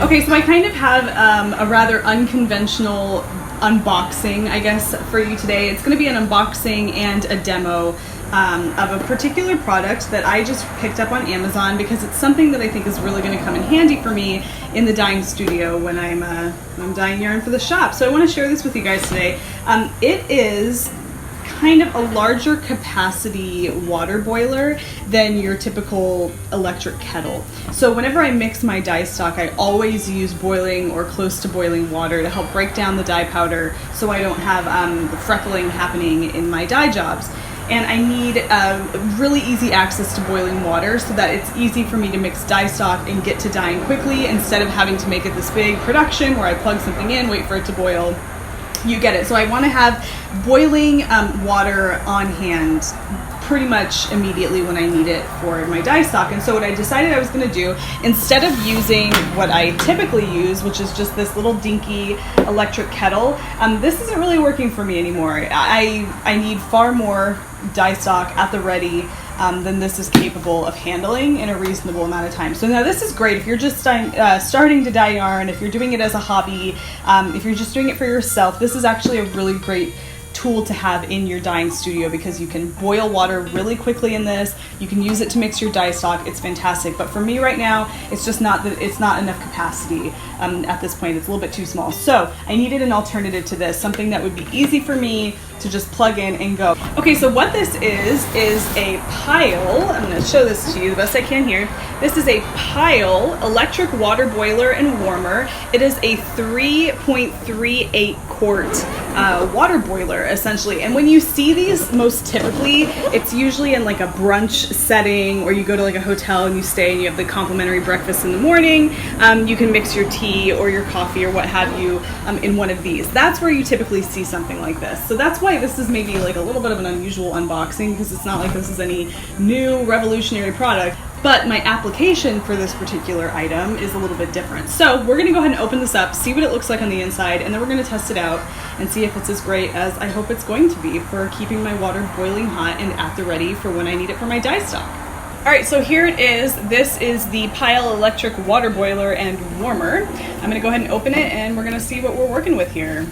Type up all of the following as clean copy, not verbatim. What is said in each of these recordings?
Okay, so I kind of have a rather unconventional unboxing, I guess, for you today. It's going to be an unboxing and a demo of a particular product that I just picked up on Amazon because it's something that I think is really going to come in handy for me in the dyeing studio when I'm dyeing yarn for the shop. So I want to share this with you guys today. It is kind of a larger capacity water boiler than your typical electric kettle. So whenever I mix my dye stock, I always use boiling or close to boiling water to help break down the dye powder so I don't have freckling happening in my dye jobs. And I need really easy access to boiling water so that it's easy for me to mix dye stock and get to dyeing quickly instead of having to make it this big production where I plug something in, wait for it to boil. You get it. So I want to have boiling water on hand pretty much immediately when I need it for my dye stock. And so what I decided I was going to do, instead of using what I typically use, which is just this little dinky electric kettle, this isn't really working for me anymore. I need far more dye stock at the ready than this is capable of handling in a reasonable amount of time. So now this is great if you're just starting to dye yarn, if you're doing it as a hobby, if you're just doing it for yourself. This is actually a really great tool to have in your dyeing studio because you can boil water really quickly in this. You can use it to mix your dye stock. It's fantastic. But for me right now, it's just not enough capacity at this point. It's a little bit too small. So I needed an alternative to this, something that would be easy for me to just plug in and go. Okay, so what this is a Pyle. I'm going to show this to you the best I can here. This is a Pyle electric water boiler and warmer. It is a 3.38 quart water boiler essentially. And when you see these, most typically, it's usually in like a brunch setting, or you go to like a hotel and you stay and you have the complimentary breakfast in the morning. You can mix your tea or your coffee or what have you in one of these. That's where you typically see something like this. So that's why this is maybe like a little bit of an unusual unboxing, because it's not like this is any new revolutionary product. But my application for this particular item is a little bit different. So we're gonna go ahead and open this up, see what it looks like on the inside, and then we're gonna test it out and see if it's as great as I hope it's going to be for keeping my water boiling hot and at the ready for when I need it for my dye stock. All right, so here it is. This is the Pyle electric water boiler and warmer. I'm gonna go ahead and open it and we're gonna see what we're working with here.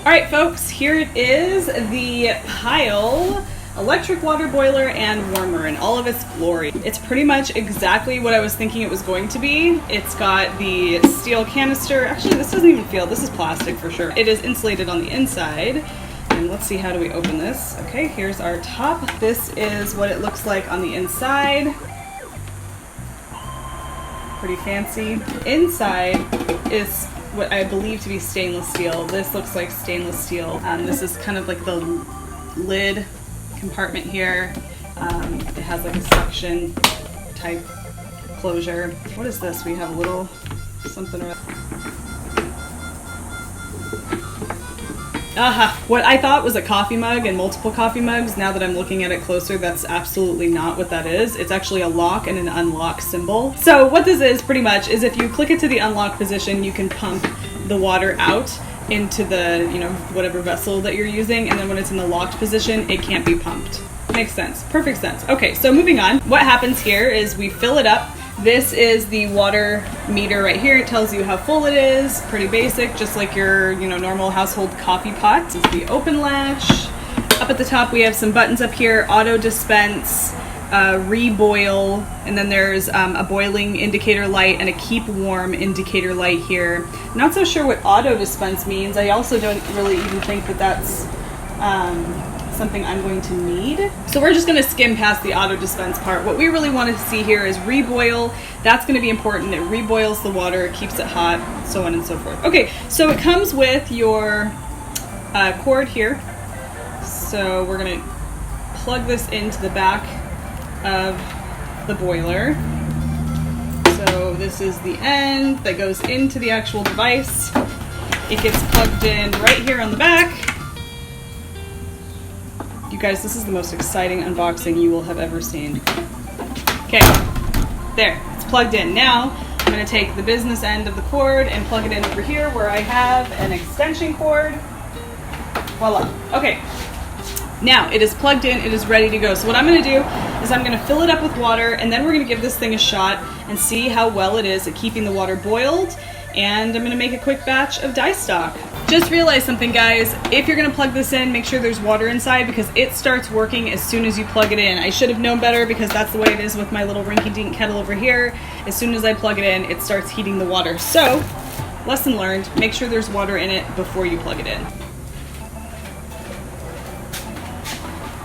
All right, folks, here it is, the Pyle electric water boiler and warmer in all of its glory. It's pretty much exactly what I was thinking it was going to be. It's got the steel canister. Actually, this doesn't even feel, this is plastic for sure. It is insulated on the inside. And let's see, how do we open this? Okay, here's our top. This is what it looks like on the inside. Pretty fancy. Inside is what I believe to be stainless steel. This looks like stainless steel. This is kind of like the lid compartment here. It has like a suction type closure. What is this? We have a little something around. Aha! What I thought was a coffee mug and multiple coffee mugs, now that I'm looking at it closer, that's absolutely not what that is. It's actually a lock and an unlock symbol. So what this is pretty much is if you click it to the unlock position, you can pump the water out into the, whatever vessel that you're using, and then when it's in the locked position, it can't be pumped. Makes sense. Perfect sense. Okay, so moving on. What happens here is we fill it up. This is the water meter right here. It tells you how full it is. Pretty basic, just like your normal household coffee pot. This is the open latch. Up at the top we have some buttons up here, auto dispense, reboil, and then there's a boiling indicator light and a keep warm indicator light here. Not so sure what auto dispense means. I also don't really even think that that's something I'm going to need. So we're just going to skim past the auto dispense part. What we really want to see here is reboil. That's going to be important. It reboils the water, keeps it hot, so on and so forth. Okay, so it comes with your cord here. So we're going to plug this into the back of the boiler. So this is the end that goes into the actual device. It gets plugged in right here on the back. You guys, this is the most exciting unboxing you will have ever seen. Okay, there, it's plugged in. Now, I'm gonna take the business end of the cord and plug it in over here where I have an extension cord. Voila. Okay, now it is plugged in, it is ready to go. So what I'm gonna do is I'm gonna fill it up with water, and then we're gonna give this thing a shot and see how well it is at keeping the water boiled. And I'm gonna make a quick batch of dye stock. Just realized something, guys. If you're gonna plug this in, make sure there's water inside because it starts working as soon as you plug it in. I should have known better because that's the way it is with my little rinky-dink kettle over here. As soon as I plug it in, it starts heating the water. So, lesson learned, make sure there's water in it before you plug it in.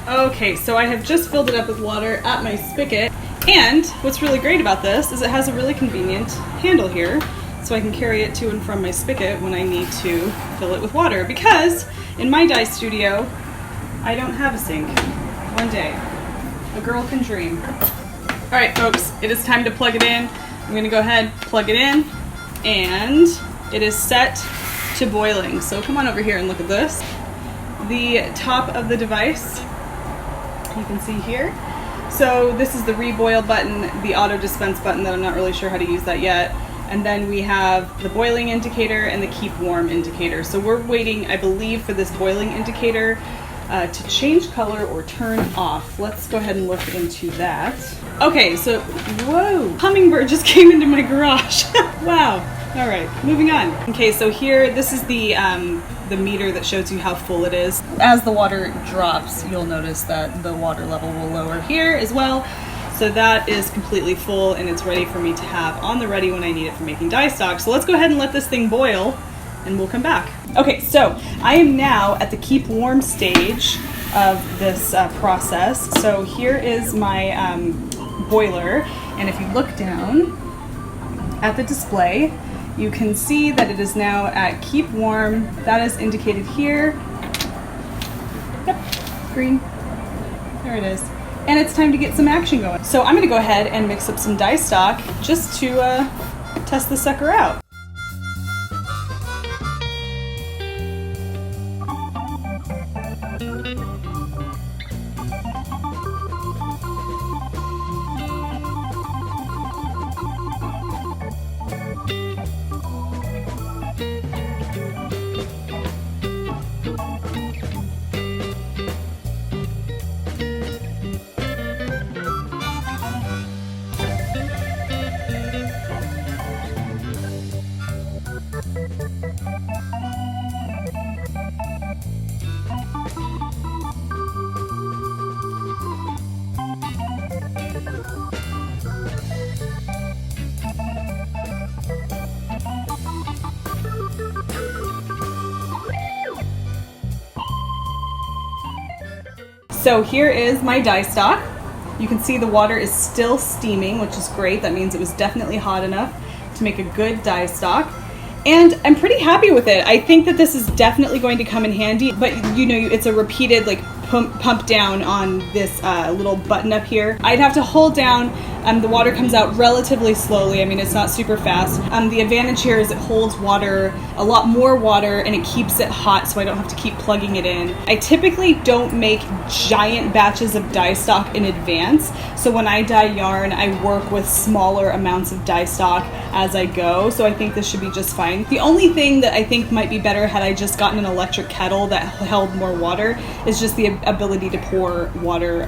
Okay, so I have just filled it up with water at my spigot. And what's really great about this is it has a really convenient handle here, so I can carry it to and from my spigot when I need to fill it with water. Because in my dye studio, I don't have a sink. One day, a girl can dream. All right, folks, it is time to plug it in. I'm gonna go ahead, plug it in, and it is set to boiling. So come on over here and look at this. The top of the device, you can see here. So this is the reboil button, the auto dispense button that I'm not really sure how to use that yet. And then we have the boiling indicator and the keep warm indicator. So we're waiting, I believe, for this boiling indicator to change color or turn off. Let's go ahead and look into that. Okay, so, whoa, hummingbird just came into my garage. Wow, all right, moving on. Okay, so here, this is the meter that shows you how full it is. As the water drops, you'll notice that the water level will lower here as well. So that is completely full and it's ready for me to have on the ready when I need it for making dye stock. So let's go ahead and let this thing boil and we'll come back. Okay, so I am now at the keep warm stage of this process. So here is my boiler, and if you look down at the display, you can see that it is now at keep warm. That is indicated here. Yep, green. There it is. And it's time to get some action going. So I'm gonna go ahead and mix up some dye stock just to test the sucker out. So here is my dye stock. You can see the water is still steaming, which is great. That means it was definitely hot enough to make a good dye stock. And I'm pretty happy with it. I think that this is definitely going to come in handy, but you know, it's a repeated like pump down on this little button up here. I'd have to hold down, the water comes out relatively slowly. I mean, it's not super fast. The advantage here is it holds water, a lot more water, and it keeps it hot so I don't have to keep plugging it in. I typically don't make giant batches of dye stock in advance. So when I dye yarn, I work with smaller amounts of dye stock as I go. So I think this should be just fine. The only thing that I think might be better had I just gotten an electric kettle that held more water is just the ability to pour water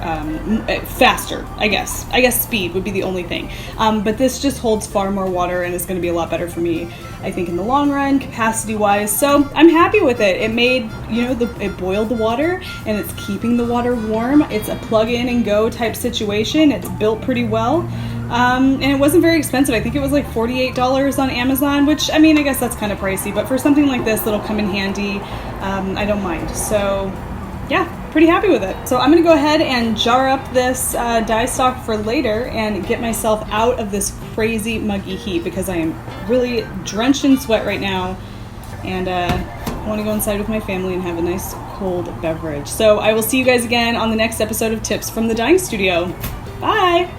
faster, I guess. I guess speed would be the only thing. But this just holds far more water and is going to be a lot better for me, I think, in the long run, capacity-wise. So I'm happy with it. It made, you know, it boiled the water and it's keeping the water warm. It's a plug-in and go type situation. It's built pretty well. And it wasn't very expensive. I think it was like $48 on Amazon, which, I mean, I guess that's kind of pricey, but for something like this that'll come in handy, I don't mind. So yeah, pretty happy with it. So I'm gonna go ahead and jar up this dye stock for later and get myself out of this crazy muggy heat because I am really drenched in sweat right now, and I want to go inside with my family and have a nice cold beverage. So I will see you guys again on the next episode of Tips from the Dyeing Studio. Bye!